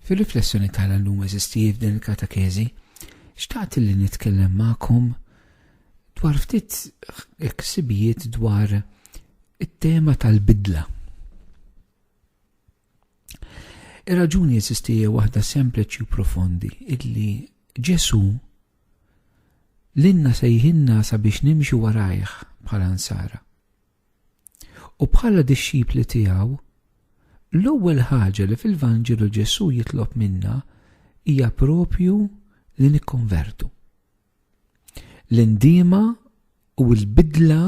Fil-riflessjoni tal-lum eżisti f'din il-katakezi, xtaqt li nitkellem magħkom dwar ftit ksibijiet dwar it-tema tal-bidla. Ir-raġuni eżisti waħda sempliċi u profondi illi Ġesu l-inna sejħinna sabiex nimxu warajh bħala nsara. U bħala disċipli tiegħu, l-ewwel ħaġa li fil-Vanġelu Ġesu jitlob minna hija propju li nikkonvertu. L-indiema u l-bidla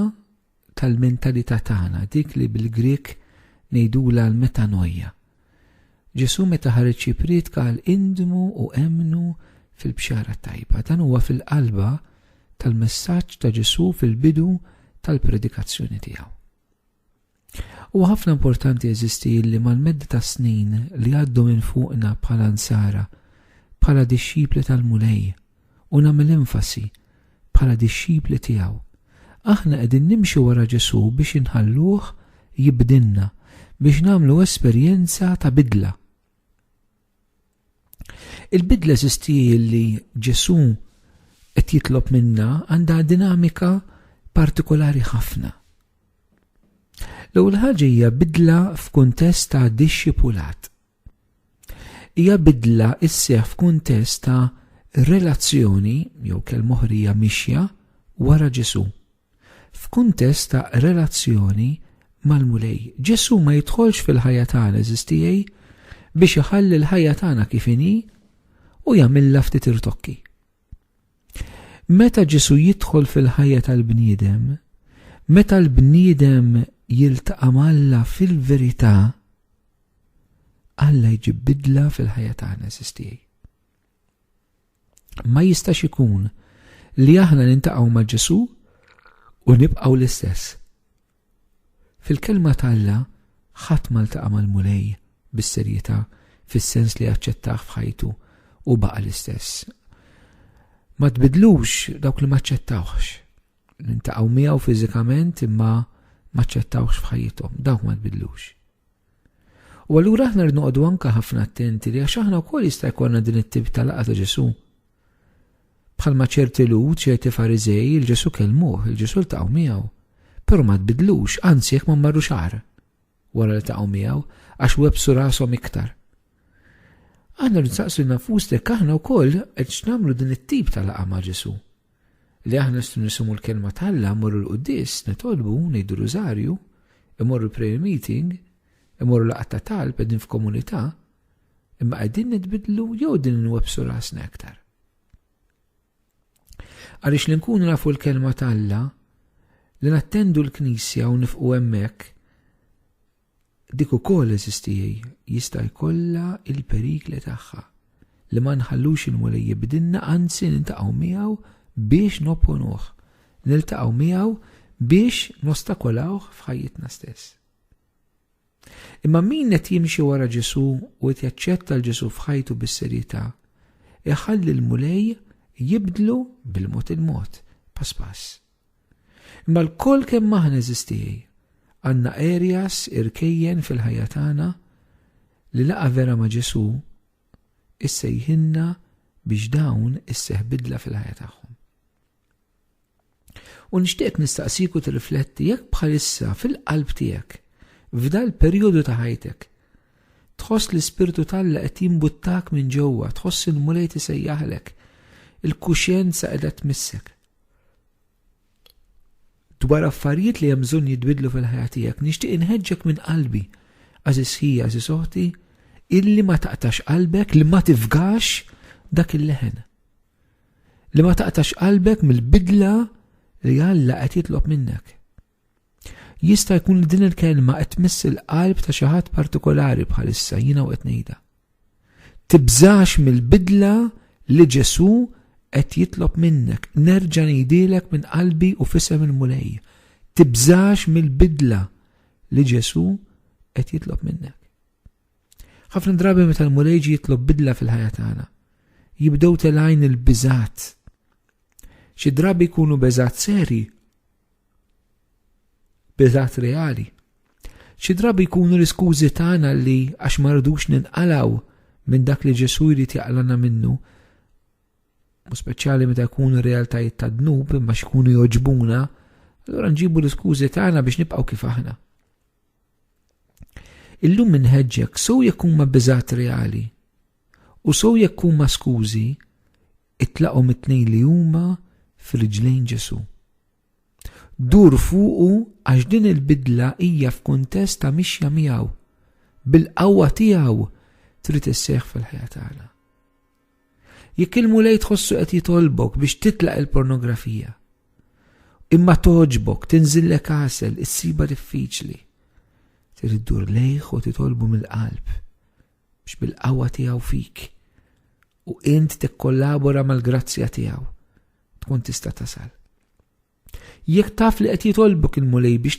tal-mentalità tagħna, dik li bil-Grek ngħidula l-metanoia. Ġesu meta ħareġ Ċiprit qal indmu u emnu fil-bxara tajba. Dan huwa fil-qalba tal-messaġġ ta' Ġesu fil-bidu tal-predikazzjoni tiegħu. U ħafna importanti jeżisti li mal-medda ta' snin li għaddu minn fuqna bħala nsara, bħala disċipli tal-mulej, u nagħmel enfasi bħala disċipli tiegħu. Aħna qegħdin nimxu wara Ġesu biex inħalluh jibdilna, biex nagħmlu esperjenza ta' bidla. Il-bidla eżisti li Ġesu qed jitlob minna għandha dinamika partikolari ħafna. L-ewwel ħaġa hija bidla f'kuntest ta' dixxipulat. Hija bidla isseħħ f'kuntest ta' relazzjoni jew kelma oħra mixja wara Ġesu. F'kuntest ta' relazzjoni mal-mulej. Ġesu ma jidħolx fil-ħajja tagħna eżistijej biex iħalli l-ħajja tagħna kif inhi u jagħmilha ftit irtokki. Meta Ġesu jidħol fil-ħajja tal-bniedem, meta l-bniedem jiltaqa' ma'Alla fil-verità, Alla jġib bidla fil-ħajja tagħna eżistijej. Ma jistax ikun li aħna nintaqgħu ma' Ġesu u nibqgħu l-istess. Fil-kelma tal-Alla ħadd ma ltaqa' mal-mulej bis-serjetà fis-sens li aċċettah f'ħajtu u baqa' l-istess. Ma tbidlux dawk li ma aċċettawx. Nintaqgħu miegħu fiżikament imma ma aċċettawx f'ħajjithom, dawk ma tbidlux. U allura aħna rrid noqogħdu anke ħafna attenti li għax aħna wkoll jista' jkollna din it-tip ta' laqgħa ta' Ġesu. Bħalma ċerti lud, ċerti Fariżej, il-Ġesu kellmuh, il-Ġesu ltaqgħu miegħu. Però ma tbidlux, anzi jekk ma mmarru xahar wara li taqgħu miegħu għax websu rashom iktar. Aħna nsaqsu nafustek aħna wkoll qed nagħmlu din it-tip ta' laqgħa ma' Ġesu. Li aħna nisimu l-kelma tal-Alla, mmorru l-qudies, nitolbu, ngħidu rużarju, imorru prayer meeting, imorru laqgħa ta' talb qegħdin f'komunità, imma qegħdin nitbidlu jew din nwebsu rasna aktar. Għaliex li nkunu nafu l-kelma tal-Alla, li nattendu l-Knisja u nifqu hemmhekk, dik ukoll eżistijej jista' jkollha il-perikli tagħha li ma nħallux il-mulej jibdilna, anzi nintaqgħu miegħu biex nopponuh, niltaqgħu miegħu biex nostakolawh f'ħajjitna stess. Imma min qed jimxi wara Ġesu u qed jaċċetta l-Ġesu f'ħajtu bis-serjetà, iħalli l-mulej jibdlu bil-mod il-mod, pass pass. Imma l-koll kemm aħna eżistijej għandna areas irkejjen fil-ħajja tagħna li laqa vera ma' Ġesu issejħinna biex dawn isseħ bidla fil-ħajja tagħhom. U nixtieq nistaqsiku tirrifletti jekk bħalissa fil-qalb tiegħek f'dal perjodu ta' ħajtek tħoss l-Ispirtu tal-Alla qed jimbuttak minn ġewwa, tħoss il-mulej tisejjaħlek, il-kuxjenza qiegħda tmissek dwar affarijiet li hemm bżonn jitbidlu fil-ħajja tiegħek, nixtieq inħeġġek minn qalbi għażis ħija għażis oħti illi ma taqtax qalbek, li ma tifgax dak il-leħen. Li ma taqtax qalbek mill-bidla li Alla qed jitlob minnek. Jista' jkun li din il-kelma qed tmiss il-qalb ta' xi ħadd partikolari bħalissa jiena qed ngħidha. Tibżax mill-bidla li Ġesu qed jitlob minnek. Nerġa' ngħidilek minn qalbi u f'isem il-mulej. Tibżax mill-bidla li Ġesu qed jitlob minnek. Ħafna drabi meta l-mulej jitlob bidla fil-ħajja tagħna, jibdew telgħin il-biżgħat. Xi drabi jkunu beżgħat seri, beżgħat reali. Xi drabi jkunu l-iskużi tagħna li għax ma rridux ninqalgħu minn dak li Ġesu jrid jaqlana minnu, u speċjali meta jkunu realtajiet ta' dnub imma xkunu joġbuna, allura nġibu l-iskużi tagħna biex nibqgħu kif aħna. Illum minħeġġek sew jekk huma biżgħat reali u sew jekk huma skużi itlaqgħu mit-tnejn li huma fir-riġlejn Ġesu. Dur fuqu għax din il-bidla hija f'kuntest ta' mixja miegħu, bil-qawwa tiegħu trid isseħħ fil-ħajja tagħna. Jekk il-mulej tħossu qed jitolbok biex titlaq il-pornografija, imma toġbok, tinżillek għasel, issiba diffiċli, trid dur lejh u titolbu mill-qalb biex bil-qawwa tiegħu fik u int tikkollabora mal-grazzja tiegħu tkun tista' tasal. Jekk taf li qed jitolbok il-mulej biex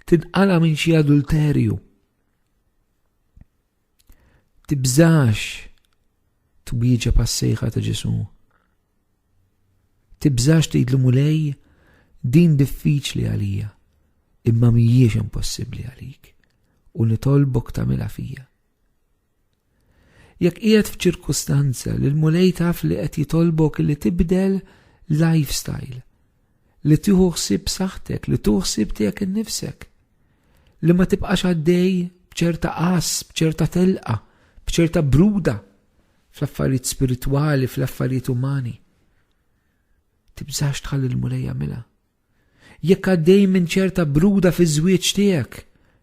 tinqala minn xi adulterju, tibżax twieġeb għas-sejħa ta' Ġesu. Tibżax tgħid mulej din diffiċli għalija, imma mhijiex impossibbli għalik u nitolbok tagħmilha fija. Jekk qiegħed f'ċirkustanza li l-mulej taf li qed jitolbok li tibdel lifestyle, li tieħu ħsieb saħħtek, li tieħu ħsieb tiegħek innifsek, li ma tibqax għaddej b'ċerta qas, b'ċerta telqa, b'ċerta bruda fl-affarijiet spiritwali, fl-affarijiet umani. Tibżax tħalli l-mulej jagħmilha. Jekk għaddej minn ċerta bruda fiż-żwieġ tiegħek,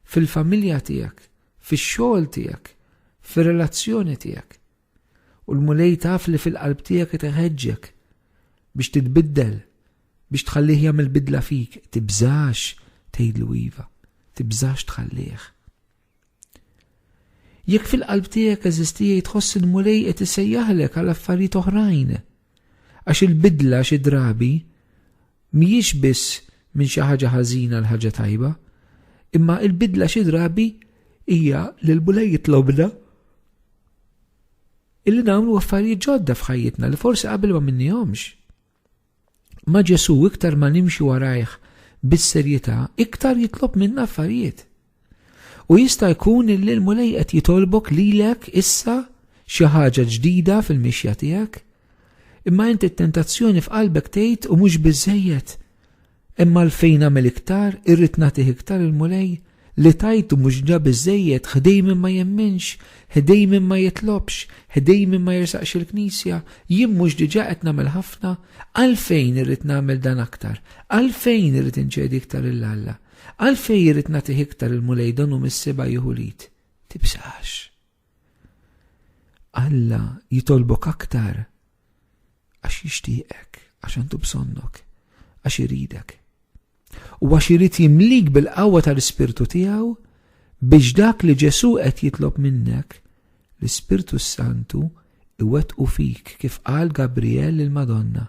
fil-familja tiegħek, fix-xogħol tiegħek, fir-relazzjoni tiegħek, u l-mulej taf li fil-qalb tiegħek qed iħeġġek biex titbiddel, biex tħallih jagħmel bidla fik, tibżax tgħidlu iva, tibżax tħallih. Jekk fil-qalb tiegħek eżistija tħoss il-mulej qed isejjaħlek għal affarijiet oħrajn, għax il-bidla xi drabi mhijiex biss minn xi ħaġa ħażina l ħaġa tajba, imma il-bidla xi drabi hija li l-mulej jitlobna illi nagħmlu affarijiet ġodda f'ħajjitna li forsi qabel ma minnihomx. Ma Ġesu iktar ma nimxi warajh bis-serjetà, iktar jitlob minna affarijiet. U jista' jkun illi l-mulej qed jitolbok lilek issa xi ħaġa ġdida fil-mixja tiegħek, imma inti t-tentazzjoni f'qalbek tgħid u mhux biżżejjed. Imma l-fejn nagħmel iktar, irrid nagħtih iktar il-mulej li tajtu mhux ġa biżżejjed, ħdej minn ma jemminx, ħdej minn ma jitlobx, ħdej minn ma jersaqx il-Knisja, jien mhux diġà qed nagħmel ħafna, għalfejn irrid nagħmel dan aktar, għalfejn irrid inċedi iktar il-Alla, għalfejn irrid nagħtih iktar il-mulej dan hu mis-seba' jieħu lit. Tibżax. Alla jitolbok aktar għax jixtieqek, għax għandu bżonnok, għax iridek. U għax irid jimlik bil-qawwa tal-Ispirtu tiegħu biex dak li Ġesu qed jitlob minnek l-Ispirtu Santu iwettqu fik kif qal Gabriel lill-Madonna.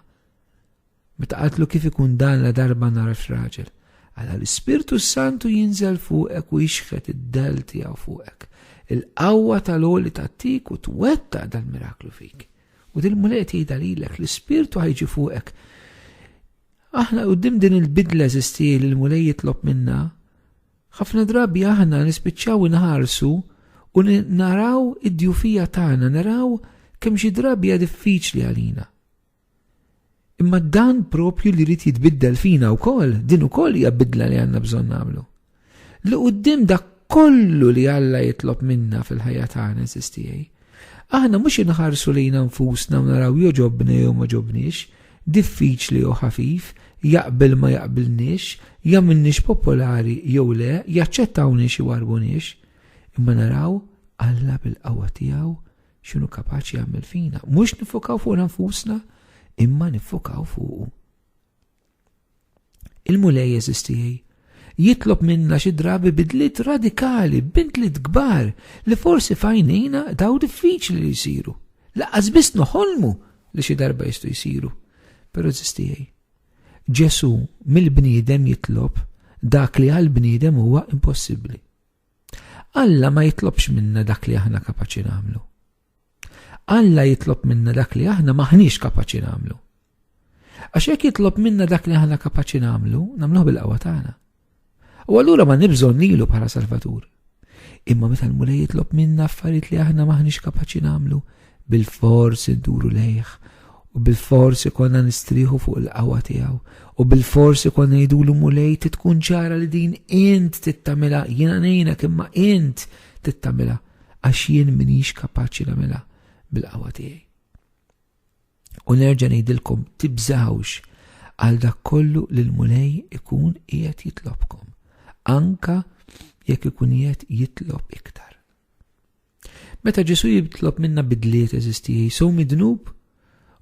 Meta qatlu kif ikun dan la darba nhar f'raġel, għala l-Ispirtu Santu jinżel fuqek u jixħet id-del tiegħu fuqek. Il-qawwa tal-għoli tat-tik u twettaq dal-miraklu fik. U dil-mulej tgħidha lilek l-Ispirtu ħajġi fuqek. Aħna qudiem din il-bidla eżisti li l-mulej jitlob minna, ħafna drabi aħna nispiċċaw inħarsu u naraw id-djufija tagħna, naraw kemm xi drabi hija diffiċli għalina. Imma dan propju li rrid jitbiddel fina wkoll, din ukoll hija bidla li għandna bżonn nagħmlu. Li quddiem dak kollu li Alla jitlob minna fil-ħajja tagħna eżistijej. Aħna mhux inħarsu lejna nfusna u naraw joġobni jew ma ġobniex, diffiċli u ħafif, jaqbel ma jaqbilniex, jagħmilniex popolari jew le, jaċċettawniex jew warbunix, imma naraw Alla bil-qawwa tiegħu x'inhu kapaċi jagħmel fina. Mhux nifokaw fuq nfusna, imma nifokaw fuqu. Il-mulej eżistijej jitlob minna xi drabi bidliet radikali, bidliet kbar li forsi fajnejna daw diffiċli li jsiru. Laqqas biss noħolmu li xi darba jistgħu jsiru. Però eżistijej. Ġesu mill-bniedem jitlob dak li għall-bniedem huwa impossibbli. Alla ma jitlobx minna dak li aħna kapaċi nagħmlu. Alla jitlob minna dak li aħna maħniex kapaċi nagħmlu. Għax jekk jitlob minna dak li aħna kapaċi nagħmluh bil-qawwa tagħna. U allura ma nibżonnilu bħala Salvatur. Imma meta l-mulej jitlob minna affarijiet li aħna maħniex kapaċi nagħmlu, bil-fors induru lejh, u bil-fors konna nistrieħu fuq il-qawwa tiegħu, u bil-fors konna jgħidulu mulej titkun ċara li din int tittamilha, jiena ngħinek imma int tittamilha għax jien minix kapaċi nagħmilha bil-qawwa tiegħi. U nerġa' ngħidilkom tibżawx għal dak kollu li l-mulej ikun qiegħed jitlobkom, anka jekk ikun qiegħed jitlob iktar. Meta Ġesu jitlob minna bidliet eżistijaj, sow midnub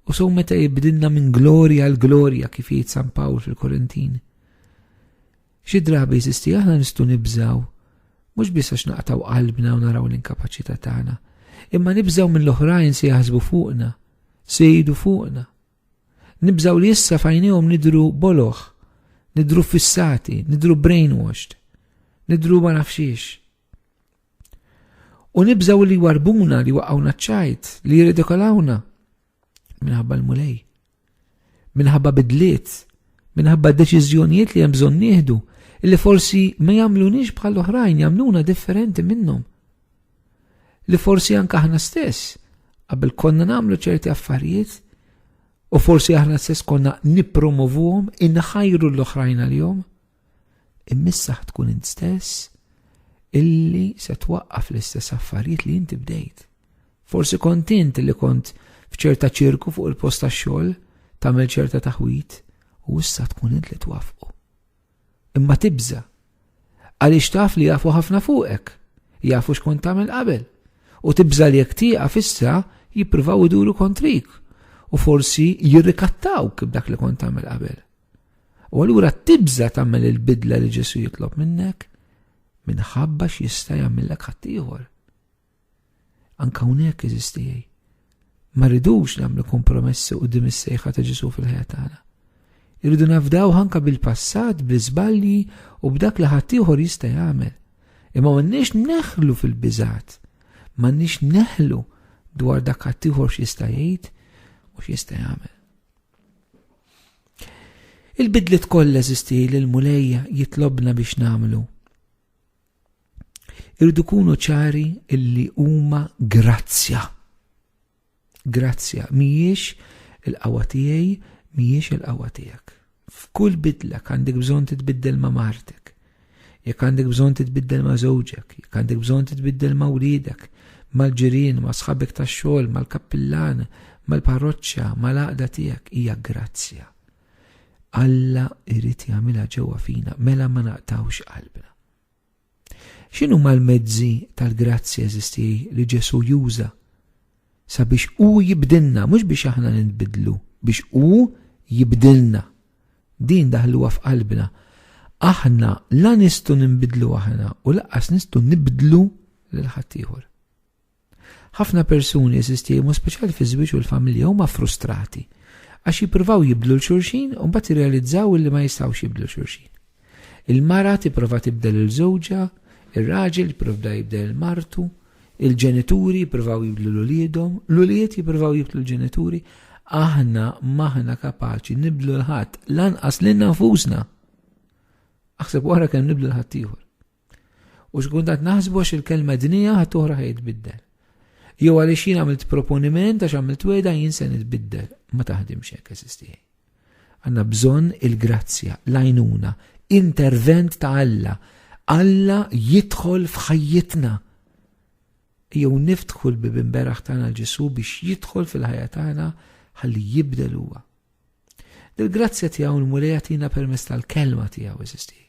u sow meta jibdilna minn glorja għal glorja kif jgħid San Pawl fil-Korintin. Xi drabi eżistija aħna nistgħu nibżaw, mhux biss għax naqtaw qalbna u naraw l-inkapaċità tagħna, imma nibżaw minn l-oħrajn se jaħsbu fuqna, se jgħidu fuqna. Nibżaw li issa fajnihom nidru boloħ, nidru fissati, nidru brainwashed, nidru ma nafxiex. U nibżaw li warbuna, li waqgħuna ċajt, li jiridikolawna minħabba l-mulej, minħabba bidliet, minħabba deċiżjonijiet li hemm bżonn nieħdu, illi forsi ma jagħmlunix bħal oħrajn, jagħmluna differenti minnhom. Li forsi anke aħna stess qabel konna nagħmlu ċerti affarijiet u forsi aħna stess konna nippromovuhom inħajru l-oħrajn għalihom, immissa tkun int stess illi se twaqqaf l-istess affarijiet li inti bdejt. Forsi kont int li kont f'ċerta ċirku fuq il-post tax-xogħol tagħmel ċerta taħwit u issa tkun int li twaffqu. Imma tibża għaliex taf li jafu ħafna fuqek, jafu x'kont tagħmel qabel, u tibża li jekk tieqaf issa jippruvaw iduru kontrik u forsi jirrikattawk b'dak li kont tagħmel qabel. U allura tibża tagħmel il-bidla li Ġesu jitlob minnek minħabba x'jista' jagħmilek ħaddieħor. Anke hawnhekk eżistijaj. Ma rridux nagħmlu kompromessi quddiem is-sejħa ta' Ġesu fil-ħajja tagħna. Irridu nafdaw anke bil-passat, bl-iżbalji u b'dak li ħaddieħor jista' jagħmel. Imma m'għandniex neħlu fil-biżgħat, m'għandniex neħlu dwar dak ħaddieħor x'jista' jgħid u x'jista' jagħmel. Il-bidliet kollha eżistijaj li l-mulej jitlobna biex nagħmlu irridu kunu ċari illi huma grazzja. Grazzja, mhijiex il-qawwa tiegħi, mhijiex il-qawwa tiegħek. F'kull bidlek għandek bżonn titbiddel ma' martek, jekk għandek bżonn titbiddel ma' żewġek, jekk għandek bżonn titbiddel ma' wliedek, mal-ġirien, ma' sħabek tax-xogħol, mal-kappillan, mal-parroċċja, mal-għaqda tiegħek, hija grazzja. Alla irid jagħmilha ġewwa fina, mela ma naqtawx qalbna. X'inhu mal-mezzi tal-grazzja eżistij li Ġesu juża sabiex hu jibdilna, mhux biex aħna nitbidlu, biex hu jibdilna. Din daħluha f'qalbna. Aħna la nistgħu ninbidlu aħna u laqqas nistgħu nibdlu lil ħaddieħor. Ħafna persuni eżistij, mhux speċjali fiż-żwieġ u l-familja huma frustrati għax jippruvaw jibdlu l-xulxin u mbagħad jirrealizzaw li ma jistgħux jibdlu xulxin. Il-mara tipprova tibdel il-żewġa, ir-raġel jippruva jibdel il-martu, il-ġenituri jippruvaw jibdlu l-uliedhom, l-ulied jippruvaw jibdlu l-ġenituri. Aħna maħna kapaċi nibdlu l-ħadd lanqas lil nafusna. Aħseb wara kemm nibdlu l-ħadd ieħor. U xkun qed naħsbu għax il-kelma dinija ħadd oħra ħajtbiddel. Jew għaliex jien għamilt proponiment għax għamilt weda jien se nitbiddel. Ma taħdimx hekk eżistih. Għandna bżonn il-grazzja, l-għajnuna, intervent ta' Alla. Alla jidħol f'ħajjitna. Jew niftħu l-bibin beraħ tagħna l-Ġesu biex jidħol fil-ħajja tagħna ħalli jibdel huwa. Dil-grazzja tiegħu l-mulej jagħtina permezz tal-kelma tiegħu eżisti.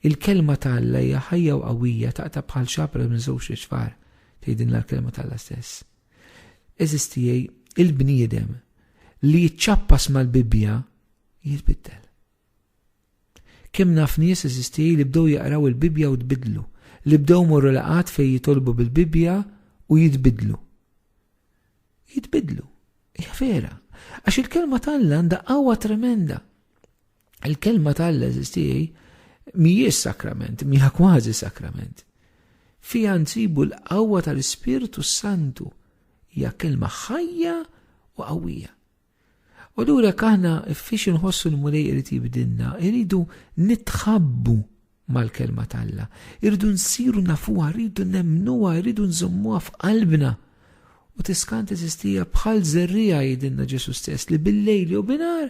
Il-kelma ta' Alla hija ħajja u qawwija taqta' bħal xapra minn żewġ ixfar tgħidilna l-kelma ta' Alla stess. Eżistijej il-bniedem li jiċċappas mal-Bibja jitbiddel. Kemm naf nies eżistijaj li bdew jaqraw il-Bibja u tbidlu, li bdew morru laqgħat fejn jitolbu bil-Bibja u jitbidlu. Jitbidlu. Hija vera. Għax il-kelma tal-Alla għandha qawwa tremenda. Il-kelma tal-Alla eżistijaj mhijiex sakrament, mhija kważi sakrament. Fiha nsibu l-qawwa tal-Ispiritu Santu. Hija kelma ħajja u qawwija. U lura aħna fiex inħossu l-mulej irid jibdilna, iridu nitħabbu mal-kelma tal-Alla. Irridu nsiru nafuha, irridu nemnuha, irridu nżommuha f'qalbna. U tiskan teżistija bħal żerrija jgħidilna Ġesu stess li bil-lejli u binar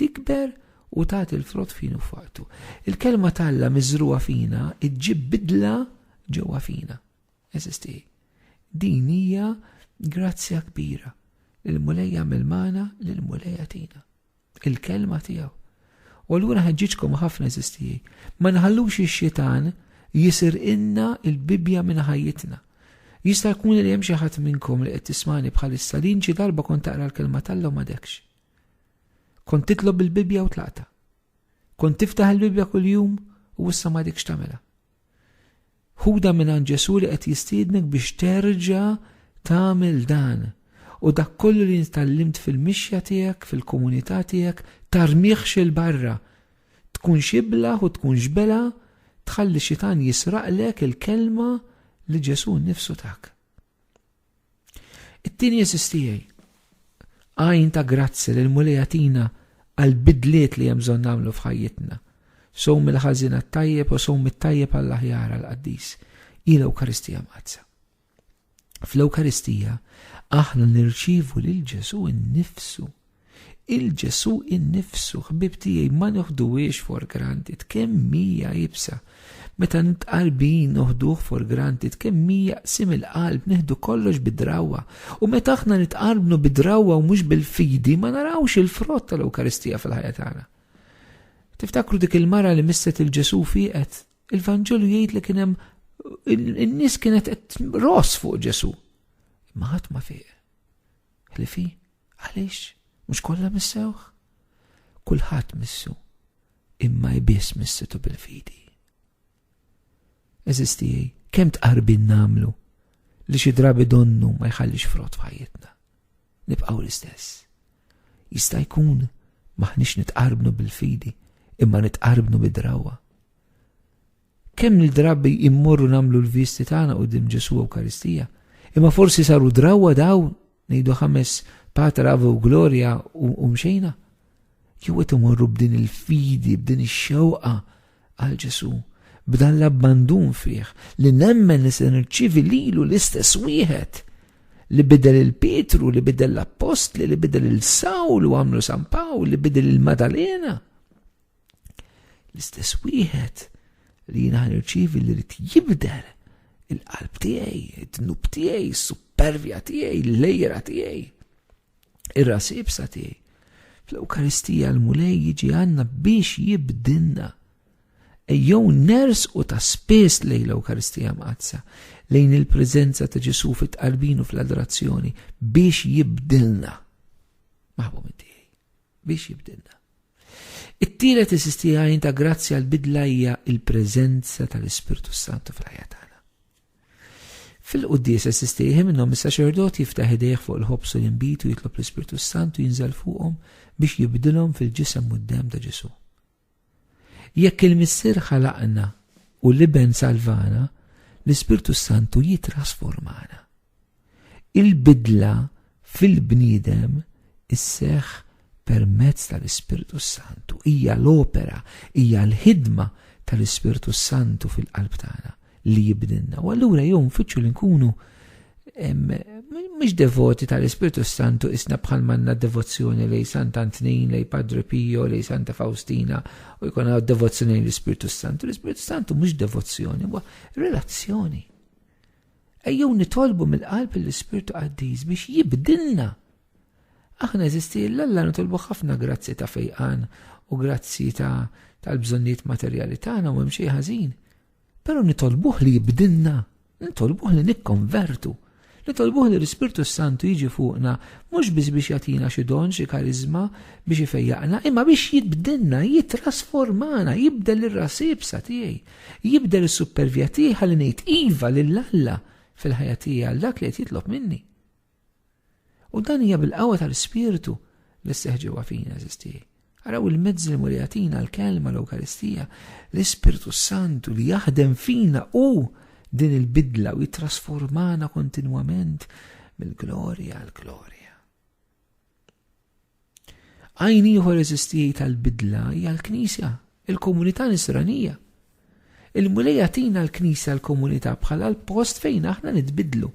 tikber u tagħti l-frott finu f'waqtu. Il-kelma tal-Alla miżruha fina iġġib bidla ġewwa fina. Eżisti. Din hija grazzja kbira l-mulejja mill-mana lill-mulejja tina. Il-kelma tiegħu. U allura ħeġġiġkom ħafna eżistijaj. Ma nħallux ix-xitan jisir inna il-bibja minn ħajjitna. Jista' jkun li hemm xi ħadd minnkom li qed tismani bħalissa li inġi darba kont taqra l-kelma tal-Alla u m'għadekx. Kont titlob il-bibja u tlaqta. Kont tiftaħ il-bibja kuljum u issa m'għadekx tagħmilha. Ħuda minn Ġesu li qed jistiednek biex terġa' tagħmel dan. U dak kollu li ntallimt fil-mixja tiegħek, fil-komunità tiegħek, tarmiħx il-barra. Tkun xibla u tkun ġbela, tħalli xitan jisraqlek il-kelma li Ġesu nnifsu tak. It-tieni eżistijaj. Għajn ta' grazzi l-mulejja tina għal-bidliet li hemm bżonn nagħmlu f'ħajjitna. Sowm il-ħażin għat-tajjeb u sowm it-tajjeb għall-aħjar għall-qaddis. Il-Ewkaristija mazza. Fl-Ewkaristija aħna nirċievu lil Ġesu innifsu. Il-Ġesu innifsu, ħbib tiegħi ma noħduhiex for granted, kemm hija jibsa. Meta nitqarbin noħduh for granted, kemm hija qsim il-qalb nieħdu kollox bidrawwa. U meta aħna nitqarbnu bidrawwa u mhux bil-fidi ma narawx il-frott tal-Ewkaristija fil-ħajja tagħna. Tiftakru dik il-mara li misset il-Ġesu fieqet, il-Vanġelu jgħid li kien hemm in-nies kienet qed ros fuq Ġesu. Ma ħadd ma fiq. Ħlifi, għaliex? Mhux kollha missewh? Kulħadd missu, imma jbiss missitu bil-fidi. Eżistijaj, kemm tqarbin nagħmlu li xi drabi donnu ma jħallix frott f'ħajjitna. Nibqgħu l-istess. Jista' jkun maħniex nitqarbnu bil-fidi, imma nitqarbnu bid-drawwa. Kemm il-drabi immorru nagħmlu l-visti tagħna quddiem Ġesu Ewkaristija, imma forsi saru drawwa daw ngħidu 5 Pater Ave u Gloria u mxejna. Jew qed imorru b'din il-fidi, b'din ix-xewqa għal Ġesu, b'dan l-abbandun fih li nemmen li se nirċievi lilu l-istess wieħed li bidel il-Pietru, li bidel l-Apostli, li bidel il-Sawl u għamlu San Pawl, li bidel il-Madalena. L-istess wieħed li jiena nirċievi li rid jibdel il-qalb tiegħi, id-dnub tiegħi, is-supervja tiegħi, l-lejra tiegħi, ir-rasibsa tiegħi. Fl-Ewkaristija l-mulej jiġi għandna biex jibdilna. Ejjew nersqu ta' spess lejn l-Ewkaristija mqazza, lejn il-preżenza ta' Ġesu fit-qalbin u fl-adorazzjoni biex jibdilna. Maħbub tiegħi, biex jibdilna. It-tielet is-istijajn ta' grazzja l-bidla hija il-preżenza tal-Ispirtu Santu fil-ħajja tagħna. Fil-quddies is-istejħi minnhom is-saċerdot jiftaħ idejh fuq il-ħobs u l-inbit u jitlob l-Ispirtu Santu jinżel fuqhom biex jibdilhom fil-ġisem quddiem ta' Ġesu. Jekk il-Missier ħalaqna u liben salvana, l-Ispirtu Santu jitrasformana. Il-bidla fil-bniedem isseħħ permezz tal-Ispirtu Santu. Hija l-opera, hija l-ħidma tal-Ispirtu Santu fil-qalb tagħna li jibdilna. U allura jew nfittxu li nkunu mhux devoti tal-Ispirtu Santu isna bħal manna devozzjoni lej Santa Antnin, lej Padre Pio, lej Santa Faustina u jkun hawn devozzjoni l-Ispirtu Santu. L-Ispirtu Santu mhux devozzjoni, huwa relazzjoni. Ejjew nitolbu mill-qalb l-Ispirtu Qaddiż biex jibdilna. Aħna eżisti l-Alla nitolbu ħafna grazzi ta' fejqan u grazzi tal-bżonniet materjali tagħna u hemm xejn ħażin. Però nitolbuh li jibdilna, nitolbuh li nikkonvertu, nitolbuh li l-Ispirtu Santu jiġi fuqna mhux biss biex jagħtina xi don, xi karizma biex ifejjaqna, imma biex jibdilna, jitrasformana, jibdel ir-rasibsa tiegħi, jibdel is-supervja tiegħi ħalli ngħid iva lill-Alla fil-ħajja tiegħi għal dak li qed jitlob minni. U dan hija bil-qawwa tal-Ispirtu li seħġewa fina eżistijaj. Araw il-mezz li muljatina l-kelma l-Ewkaristija, l-Ispirtu Santu li jaħdem fina u din il-bidla u jitrasformana kontinwament mill-glorja għal glorja. Għajn ieħor eżistijaj tal-bidla hija l-Knisja, il-komunità Nisranija. Il-mulej jagħtina l-Knisja l-komunità bħala l-post fejn aħna nitbidlu.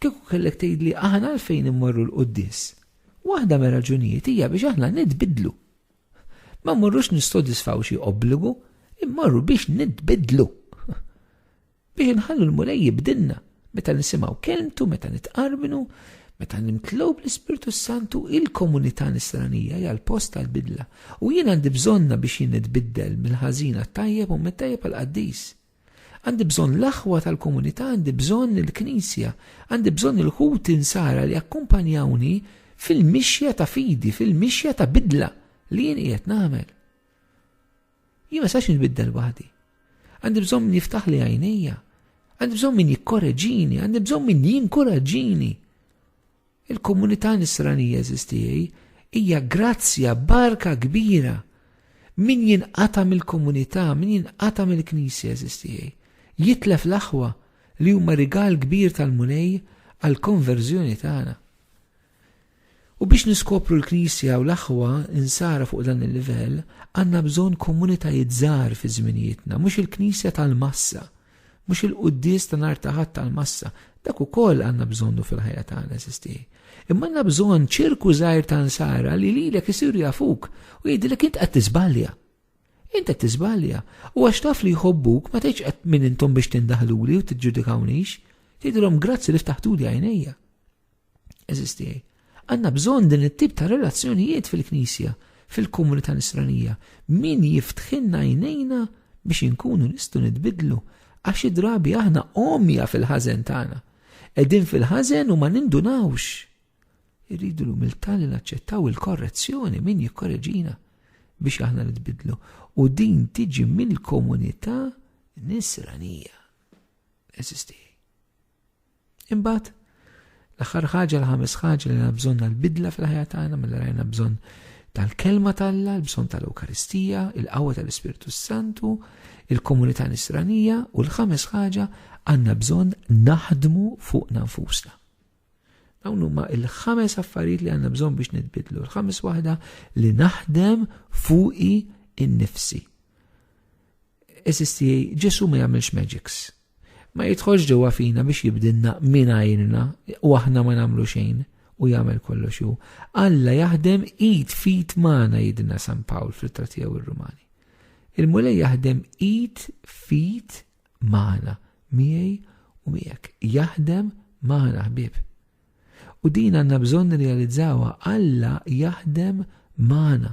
Kieku kellek tgħidli aħna għalfejn immorru l-qudies. Waħda me raġunijiet hija biex aħna nitbidlu. Ma mmorrux nistodisfaw xi obbligu, immorru biex nitbidlu. Biex nħallu l-mulej jibdilna meta nisimgħu kelmtu, meta nitqarbnu, meta nimtlew bl-Ispiritu Santu, il-komunità nisranija hija l-post tal-bidla. U jien għandi bżonna biex jien nitbiddel mill-ħażina tajjeb u mit-tajjeb għal-qaddis. Għandi bżonn l-aħwa tal-komunità, għandi bżonn il-Knisja, għandi bżonn il-ħut insara li akkumpanjawni fil-mixja ta' fidi, fil-mixja ta' bidla li jien qiegħed nagħmel. Jien ma sax nitbiddel waħdi. Għandi bżonn min jiftaħ li għajnejja, għandi bżonn min jikkoreġini, għandi bżonn min jinkoraġġini. Il-komunità nisranija eżistijaj hija grazzja barka kbira. Min jinqata' mill-komunità, min jinqata' mill-Knisja eżistijaj. Jitlef l-aħwa li huma rigal kbir tal-mulej għal-konverżjoni tagħna. U biex niskopru l-Knisja u l-aħwa insara fuq dan il-livell, għandna bżonn komunitajiet żgħar fi żminijietna, mhux il-Knisja tal-massa, mhux il-quddies ta' nhar ta' Ħadd tal-massa, dak ukoll għandna bżonnu fil-ħajja tagħna eżistijaj. Imma għandna bżonn ċirku żgħir ta' nsara li lilek isiru jafuk u jgħidilek int qed tiżbalja. Int qed tiżbalja. U għax taf li jħobbuk ma tgħidx qed min intom biex tindaħluli u tiġġudikawnix, tgħidilhom grazzi li ftaħtuli għajnejja. Eżistijaj. Għandna bżonn din it-tip ta' relazzjonijiet fil-Knisja, fil-komunità nisranija. Min jiftħilna għajnejna biex inkunu nistgħu nitbidlu għax drabi aħna omja fil-ħażen tagħna. Qegħdin fil-ħażen u ma nindunawx. Irridu l-umiltà li naċċettaw il-korrezzjoni min jikkorreġina biex aħna nitbidlu. U din tiġi mill-komunità nisranija. Eżisti. Imbagħad l-aħħar ħaġa l-ħames ħaġa li għandna bżonn għall-bidla fil-ħajja tagħna mela rajna bżonn tal-kelma tal-Alla, bżonn tal-Ewkaristija, il-qawwa tal-Ispiritu Santu, il-komunità nisranija u l-ħames ħaġa għandna bżonn naħdmu fuqna nfusna. Dawn huma il-ħames affarijiet li għandna bżonn biex nitbidlu. Il-ħames waħda li naħdem fuqi innifsi. Eżisti Ġesu ma jagħmilx magics. Ma jidħolx ġewwa fina biex jibdilna mingħajrna u aħna ma nagħmlu xejn u jagħmel kollox hu. Alla jaħdem id fit magħna jgħidilna San Pawl fl-Ittra tiegħu ir-Rumani. Il-mulej jaħdem id fit magħna miegħi u miegħek. Jaħdem magħna ħbieb. U din għandna bżonn realizzawa Alla jaħdem magħna.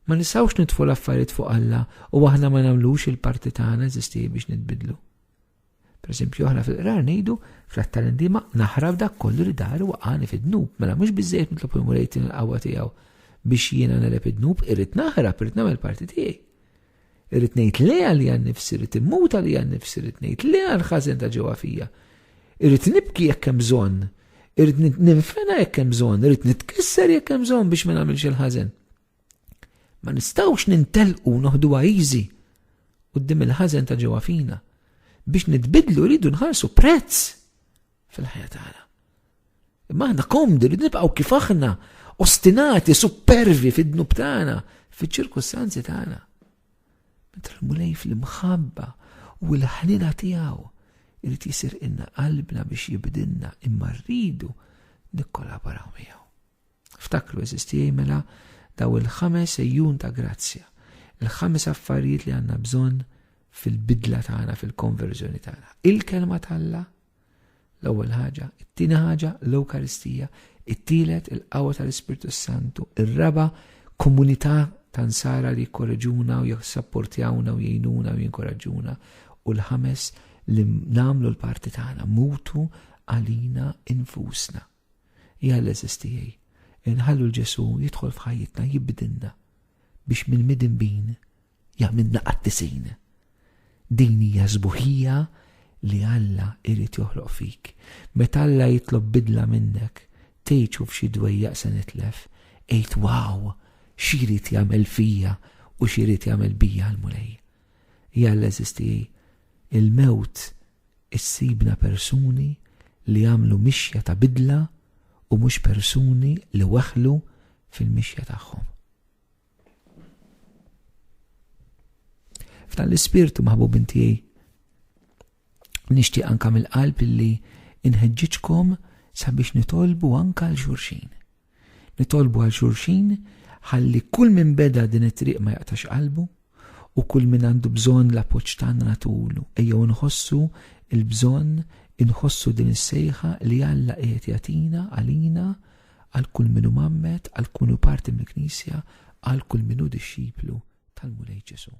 Ma nistgħux nidħlu l-affarijiet fuq Alla u aħna ma nagħmlux il-parti tagħna eżisti biex nitbidlu. Pereżempju aħna fil-qrar ngħidu fl-tal-indima naħrab dak kollu li dar waqgħani fid-dnub, mela mhux biżżejjed nitlob il-mulej il-qawwa tiegħu biex jiena nagħleb id-dnub, irid naħrab, irid nagħmel parti tiegħi. Irid ngħid le għal għan-nifsi, irid immut għal għan-nifsi, irid ngħid le għall-ħażen ta' ġewwa fija. Irid nibki jekk hemm bżonn. Irrid ninfena jekk hemm bżonn, irrid nitkisser jekk hemm bżonn biex ma nagħmilx il-ħażen. Ma nistgħux nintelqu noħduha easy quddiem il-ħażen ta' ġewwa fina. Biex nitbidlu rridu nħallsu prezz fil-ħajja tagħna. Imma aħna komdi rridu nibqgħu kif aħna, ostinati, supervi fid-dnub tagħna, fiċ-ċirkustanzi tagħna. Meta l-mulej fl-imħabba u l-ħnina tiegħu irid jisir inna qalbna biex jibdilna imma rridu nikkolaboraw miegħu. Ftakru eżisti mela daw il-5 ejjun ta' grazzja, il-5 affarijiet li għandna bżonn fil-bidla tagħna, fil-konverżjoni tagħna. Il-kelma tal-Alla, l-ewwel ħaġa, it-tieni ħaġa l-Ewkaristija, it-tielet il-qawwa tal-Ispiritu Santu, ir-raba' komunità ta' nsara li jikkoreġuna u jissapportjawna u jgħinuna u jinkoraġġuna, u l-ħames li nagħmlu l-parti tagħna, mutu għalina infusna. Hija l-eżistijaj. Inħallu l-Ġesu jidħol f'ħajjitna jibdilna biex mill-midinbin jagħmilna qattisin. Din hija żbuħija li Alla irid joħloq fik. Meta Alla jitlob bidla minnek, tgħid f'xi dwejjaq se nitlef, qgħid wow, x'irid jagħmel fija u x'irid jagħmel bija l-mulej. Hija l-eżistijaj. Il-mewt issibna persuni li jagħmlu mixja ta' bidla u mhux persuni li waħlu fil-mixja tagħhom. f'dan l-ispirtu maħbubin tiegħi. Nixtieq anke mill-qalb illi inħeġġiġkom sabiex nitolbu anke għal xulxin. Nitolbu għal xulxin ħalli kull min beda din it-triq ma jaqtax qalbu u kull min għandu bżonn l-appoġġ tagħna nagħtulu. Ejjew nħossu il-bżonn, inħossu din is-sejħa li Alla qiegħed jagħtina għalina għal kull minu mammet, għal kunu parti mill-Knisja, għal kull minu dixxiplu tal-Mulej Ġesu.